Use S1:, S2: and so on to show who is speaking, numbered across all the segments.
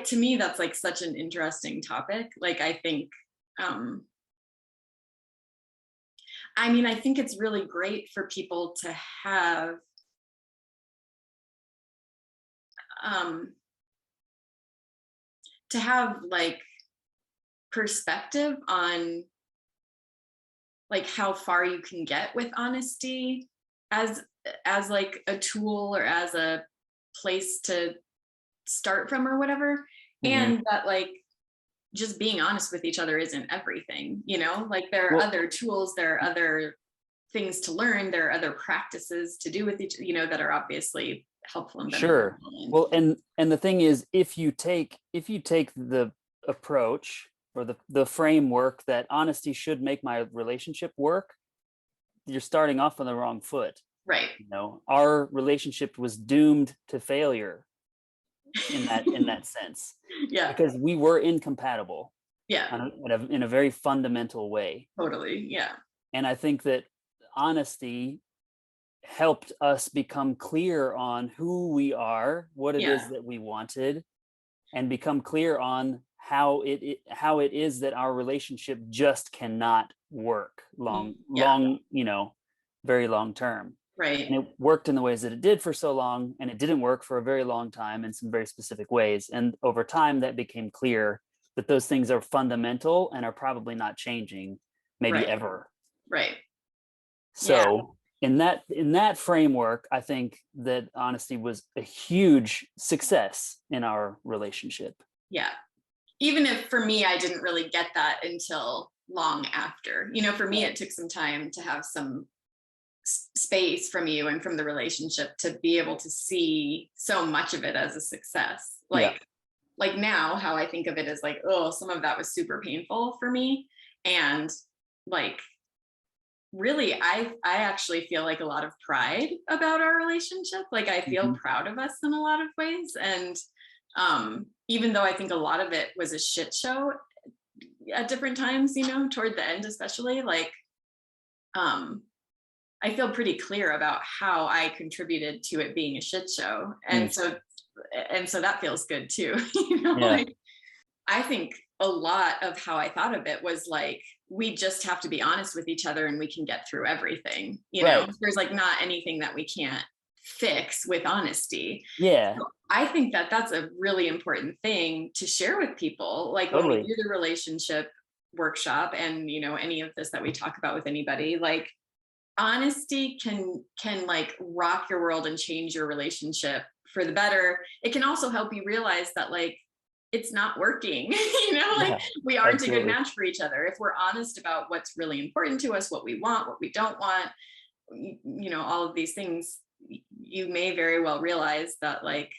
S1: to me, that's like such an interesting topic. Like, I think, um, I mean, I think it's really great for people um, to have like perspective on like how far you can get with honesty as like a tool or as a place to start from or whatever,
S2: Hmm.
S1: and that like just being honest with each other isn't everything, like there are
S2: Well,
S1: other tools, there are other things to learn, there are other practices to do with each, that are obviously helpful and
S2: sure.
S1: beneficial. And
S2: Well, and the thing is, if you take the approach or the framework that honesty should make my relationship work, you're starting off on the wrong foot.
S1: right.
S2: Our relationship was doomed to failure in that sense
S1: Yeah,
S2: because we were incompatible
S1: yeah,
S2: in a very fundamental way.
S1: totally, yeah,
S2: And I think that honesty helped us become clear on who we are, what it
S1: yeah,
S2: is that we wanted, and become clear on how it is that our relationship just cannot work
S1: yeah,
S2: very long term.
S1: right,
S2: And it worked in the ways that it did for so long, and it didn't work for a very long time in some very specific ways. And over time, that became clear that those things are fundamental and are probably not changing, maybe
S1: right,
S2: ever.
S1: right, yeah,
S2: So in that framework, I think that honesty was a huge success in our relationship.
S1: yeah. Even if for me, I didn't really get that until long after. For me,
S2: Yeah.
S1: it took some time to have some space from you and from the relationship to be able to see so much of it as a success.
S2: Yeah.
S1: Like now, how I think of it is like, oh, some of that was super painful for me. And like, really, I actually feel like a lot of pride about our relationship. Like, I feel
S2: Hmm.
S1: proud of us in a lot of ways. And even though I think a lot of it was a shit show at different times, toward the end, especially, like, um, I feel pretty clear about how I contributed to it being a shit show.
S2: Mm.
S1: And so that feels good too.
S2: Yeah.
S1: Like, I think a lot of how I thought of it was like, we just have to be honest with each other and we can get through everything.
S2: Right.
S1: There's like not anything that we can't fix with honesty.
S2: Yeah.
S1: So I think that that's a really important thing to share with people. Like when we
S2: Totally.
S1: do the relationship workshop and, any of this that we talk about with anybody, like honesty can like rock your world and change your relationship for the better. It can also help you realize that like it's not working. Like
S2: Yeah.
S1: we aren't a good
S2: Absolutely.
S1: match for each other. If we're honest about what's really important to us, what we want, what we don't want, all of these things, you may very well realize that like,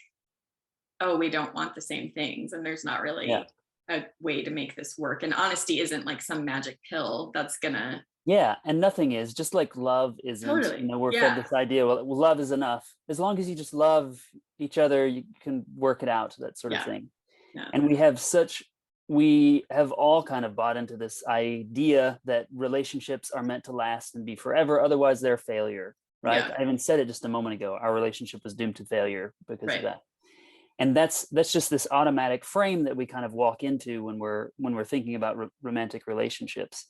S1: oh, we don't want the same things and there's not
S2: Yeah.
S1: really a way to make this work. And honesty isn't like some magic pill that's gonna.
S2: Yeah. And nothing is just like love isn't,
S1: Totally,
S2: we're fed
S1: yeah,
S2: this idea, well, love is enough. As long as you just love each other, you can work it out, that sort of
S1: yeah,
S2: thing.
S1: yeah,
S2: And we have all kind of bought into this idea that relationships are meant to last and be forever, otherwise they're a failure, right?
S1: yeah,
S2: I even said it just a moment ago. Our relationship was doomed to failure because of
S1: right,
S2: that. And that's just this automatic frame that we kind of walk into when we're thinking about romantic relationships.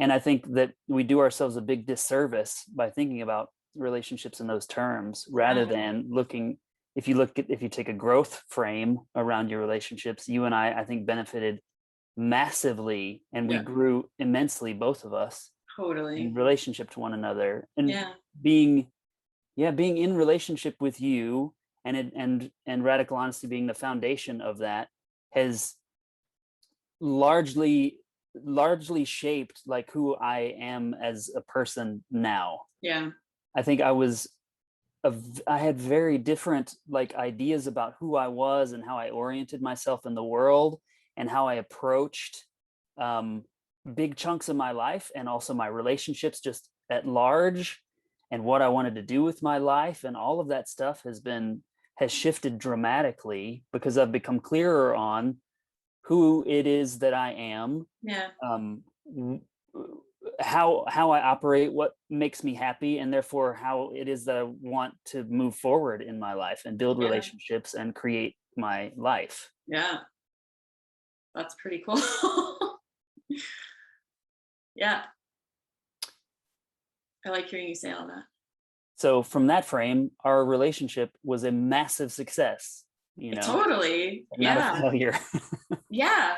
S2: And I think that we do ourselves a big disservice by thinking about relationships in those terms rather
S1: yeah,
S2: than looking. If you take a growth frame around your relationships, you and I think benefited massively, and we
S1: yeah,
S2: grew immensely, both of us, in
S1: totally,
S2: relationship to one another. And
S1: yeah,
S2: being yeah, being in relationship with you, and radical honesty being the foundation of that, has largely largely shaped like who I am as a person now.
S1: yeah,
S2: I think I had very different like ideas about who I was and how I oriented myself in the world and how I approached um, big chunks of my life and also my relationships just at large, and what I wanted to do with my life, and all of that stuff has shifted dramatically because I've become clearer on who it is that I am,
S1: yeah,
S2: um, how I operate, what makes me happy, and therefore how it is that I want to move forward in my life and build
S1: yeah,
S2: relationships and create my life.
S1: Yeah. That's pretty cool. Yeah. I like hearing you say all that.
S2: So from that frame, our relationship was a massive success,
S1: Totally.
S2: not a
S1: Yeah.
S2: failure.
S1: Yeah.